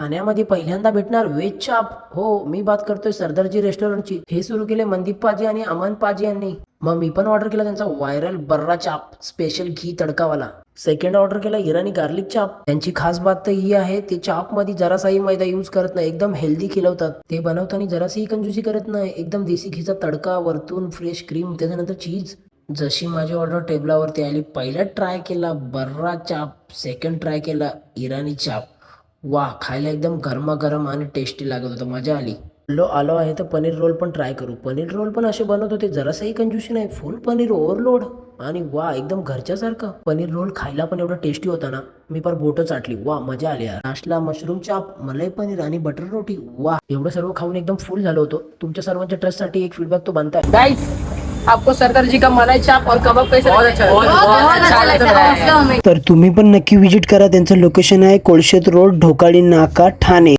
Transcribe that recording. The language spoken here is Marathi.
ठाण्यामध्ये पहिल्यांदा भेटणार व्हेज चाप. हो, मी बात करतोय सरदारजी रेस्टॉरंटची. हे सुरू केले मनदीप पाजी आणि अमन पाजी यांनी. मग मी पण ऑर्डर केला त्यांचा व्हायरल बर्रा चाप, स्पेशल घी तडकावाला. सेकंड ऑर्डर केला इराणी गार्लिक चाप. त्यांची खास बात तर ही आहे, ते चाप मध्ये जरासाही मैदा यूज करत नाही, एकदम हेल्दी खिलवतात. ते बनवताना जरासाही कंजूसी करत नाही, एकदम देसी घीचा तडका, वरतून फ्रेश क्रीम, त्याच्यानंतर चीज. जशी माझी ऑर्डर टेबलावरती आली, पहिला ट्राय केला बर्रा चाप, सेकंड ट्राय केला इराणी चाप. वा, खायला एकदम गरमागरम आणि टेस्टी लागत होतं, मजा आली. आलो आहे तर पनीर रोल पण ट्राय करू. पनीर रोल पण असे बनवत होते, जरासाही कंजूसी नाही, फुल पनीर ओव्हरलोड. आणि वा, एकदम घरच्यासारखं. पनीर रोल खायला पण एवढं टेस्टी होता ना, मी पण बोटं चाटली. वा, मजा आली यार. लास्टला मशरूम चाप, मलाई पनीर आणि बटर रोटी. वा, एवढं सर्व खाऊन एकदम फुल झालो होतो. तुमच्या सर्वांच्या ट्रस्टसाठी एक फीडबॅक तो बनता है. गाइस, आपको सरदार जी का मलाई चाप और कबाब कैसे लगा? तर तुम्ही पण नक्की विजिट करा. त्यांचं लोकेशन आहे कोळशेत रोड, ढोकाळी नाका, ठाणे.